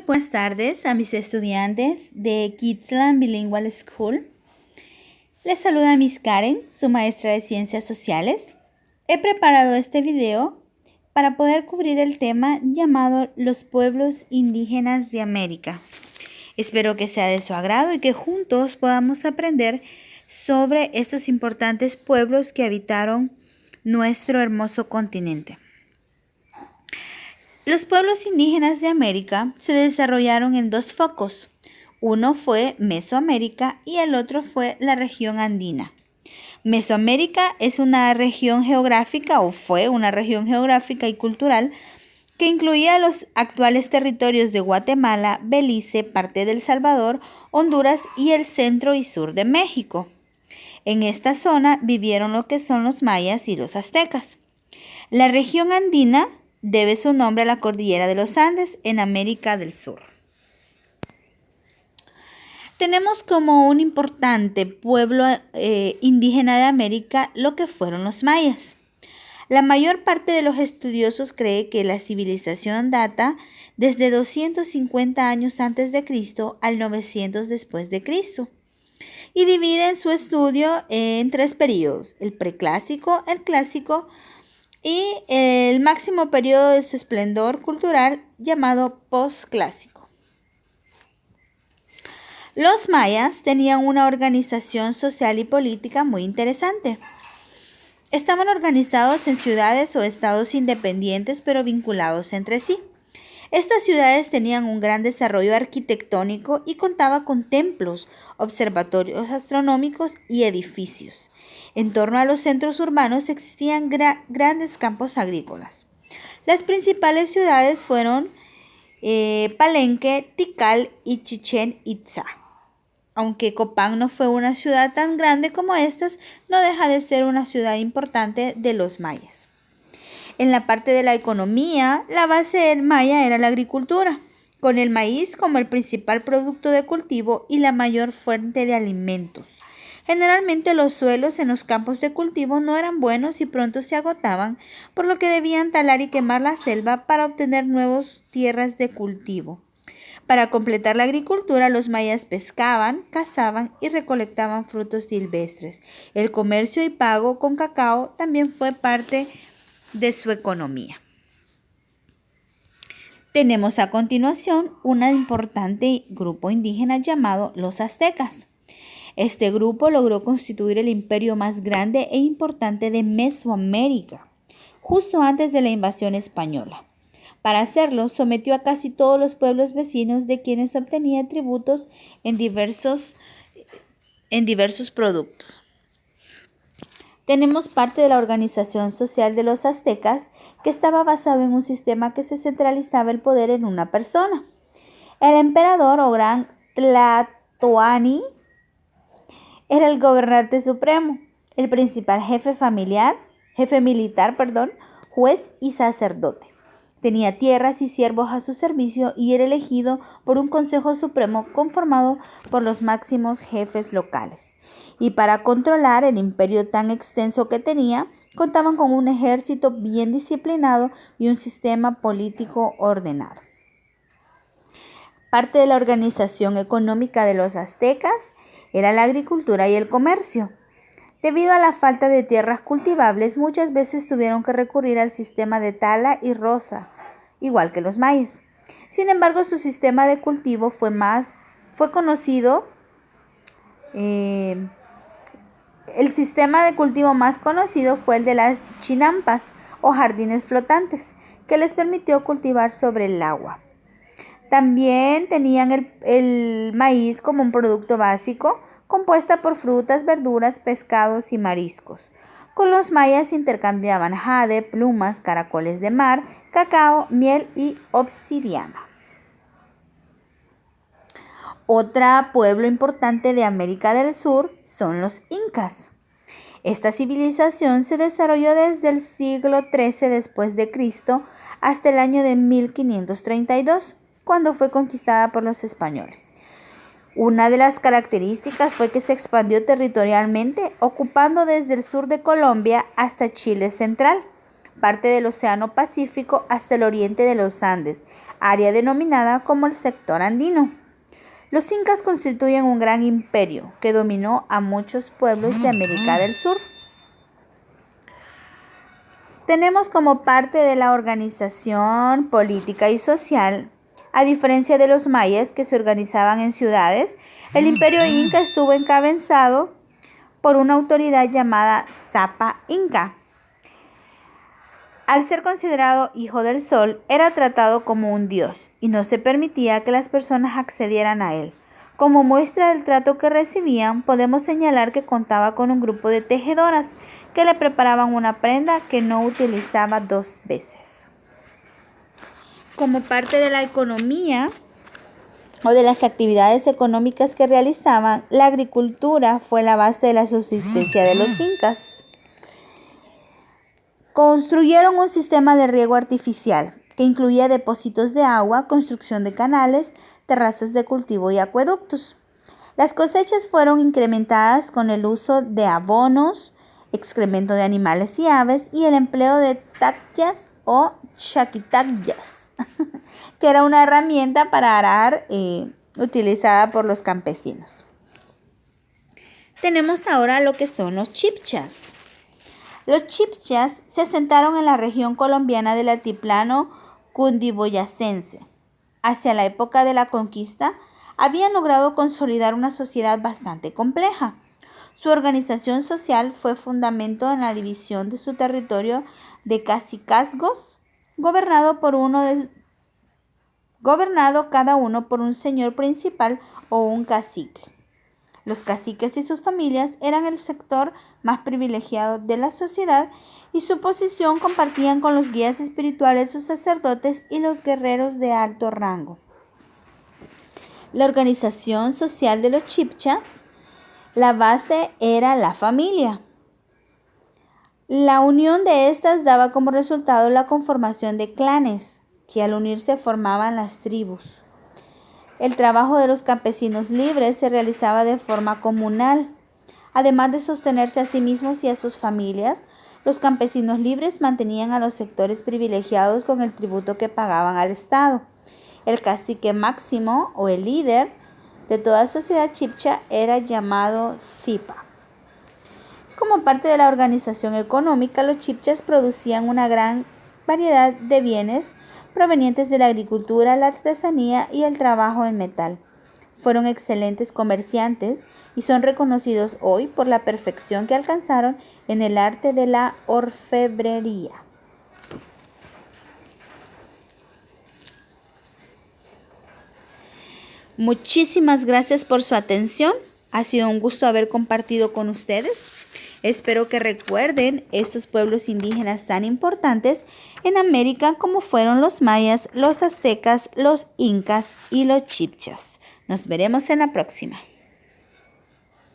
Buenas tardes a mis estudiantes de Kidsland Bilingual School. Les saluda Miss Karen, su maestra de Ciencias Sociales. He preparado este video para poder cubrir el tema llamado Los pueblos indígenas de América. Espero que sea de su agrado y que juntos podamos aprender sobre estos importantes pueblos que habitaron nuestro hermoso continente. Los pueblos indígenas de América se desarrollaron en dos focos. Uno fue Mesoamérica y el otro fue la región andina. Mesoamérica es una región geográfica o fue una región geográfica y cultural que incluía los actuales territorios de Guatemala, Belice, parte de El Salvador, Honduras y el centro y sur de México. En esta zona vivieron lo que son los mayas y los aztecas. La región andina debe su nombre a la cordillera de los Andes en América del Sur. Tenemos como un importante pueblo indígena de América lo que fueron los mayas. La mayor parte de los estudiosos cree que la civilización data desde 250 años antes de Cristo al 900 después de Cristo y dividen su estudio en tres periodos: el preclásico, el clásico y el máximo periodo de su esplendor cultural llamado posclásico. Los mayas tenían una organización social y política muy interesante. Estaban organizados en ciudades o estados independientes pero vinculados entre sí. Estas ciudades tenían un gran desarrollo arquitectónico y contaba con templos, observatorios astronómicos y edificios. En torno a los centros urbanos existían grandes campos agrícolas. Las principales ciudades fueron Palenque, Tikal y Chichén Itzá. Aunque Copán no fue una ciudad tan grande como estas, no deja de ser una ciudad importante de los mayas. En la parte de la economía, la base maya era la agricultura, con el maíz como el principal producto de cultivo y la mayor fuente de alimentos. Generalmente los suelos en los campos de cultivo no eran buenos y pronto se agotaban, por lo que debían talar y quemar la selva para obtener nuevas tierras de cultivo. Para completar la agricultura, los mayas pescaban, cazaban y recolectaban frutos silvestres. El comercio y pago con cacao también fue parte de su economía. Tenemos a continuación un importante grupo indígena llamado los aztecas. Este grupo logró constituir el imperio más grande e importante de Mesoamérica, justo antes de la invasión española. Para hacerlo, sometió a casi todos los pueblos vecinos de quienes obtenía tributos en diversos productos. Tenemos parte de la organización social de los aztecas, que estaba basado en un sistema que se centralizaba el poder en una persona. El emperador o gran Tlatoani era el gobernante supremo, el principal jefe militar, juez y sacerdote. Tenía tierras y siervos a su servicio y era elegido por un consejo supremo conformado por los máximos jefes locales. Y para controlar el imperio tan extenso que tenía, contaban con un ejército bien disciplinado y un sistema político ordenado. Parte de la organización económica de los aztecas era la agricultura y el comercio. Debido a la falta de tierras cultivables, muchas veces tuvieron que recurrir al sistema de tala y roza, igual que los mayas. Sin embargo, su sistema de cultivo fue conocido. El sistema de cultivo más conocido fue el de las chinampas o jardines flotantes, que les permitió cultivar sobre el agua. También tenían el maíz como un producto básico, compuesta por frutas, verduras, pescados y mariscos. Con los mayas intercambiaban jade, plumas, caracoles de mar, cacao, miel y obsidiana. Otro pueblo importante de América del Sur son los incas. Esta civilización se desarrolló desde el siglo XIII después de Cristo hasta el año de 1532, cuando fue conquistada por los españoles. Una de las características fue que se expandió territorialmente, ocupando desde el sur de Colombia hasta Chile central, parte del Océano Pacífico hasta el oriente de los Andes, área denominada como el sector andino. Los incas constituyen un gran imperio que dominó a muchos pueblos de América del Sur. Tenemos como parte de la organización política y social, a diferencia de los mayas que se organizaban en ciudades, el imperio inca estuvo encabezado por una autoridad llamada Zapa Inca. Al ser considerado hijo del sol, era tratado como un dios y no se permitía que las personas accedieran a él. Como muestra del trato que recibían, podemos señalar que contaba con un grupo de tejedoras que le preparaban una prenda que no utilizaba 2 veces. Como parte de la economía o de las actividades económicas que realizaban, la agricultura fue la base de la subsistencia de los incas. Construyeron un sistema de riego artificial que incluía depósitos de agua, construcción de canales, terrazas de cultivo y acueductos. Las cosechas fueron incrementadas con el uso de abonos, excremento de animales y aves y el empleo de takyas o chaquitakyas, que era una herramienta para arar utilizada por los campesinos. Tenemos ahora lo que son los chibchas. Los chibchas se asentaron en la región colombiana del altiplano cundiboyacense. Hacia la época de la conquista, habían logrado consolidar una sociedad bastante compleja. Su organización social fue fundamento en la división de su territorio de cacicazgos, gobernado cada uno por un señor principal o un cacique. Los caciques y sus familias eran el sector más privilegiado de la sociedad y su posición compartían con los guías espirituales, sus sacerdotes y los guerreros de alto rango. La organización social de los chibchas, la base era la familia. La unión de estas daba como resultado la conformación de clanes, que al unirse formaban las tribus. El trabajo de los campesinos libres se realizaba de forma comunal. Además de sostenerse a sí mismos y a sus familias, los campesinos libres mantenían a los sectores privilegiados con el tributo que pagaban al Estado. El cacique máximo o el líder de toda sociedad chibcha era llamado Zipa. Como parte de la organización económica, los chibchas producían una gran variedad de bienes provenientes de la agricultura, la artesanía y el trabajo en metal. Fueron excelentes comerciantes y son reconocidos hoy por la perfección que alcanzaron en el arte de la orfebrería. Muchísimas gracias por su atención. Ha sido un gusto haber compartido con ustedes. Espero que recuerden estos pueblos indígenas tan importantes en América como fueron los mayas, los aztecas, los incas y los chibchas. Nos veremos en la próxima.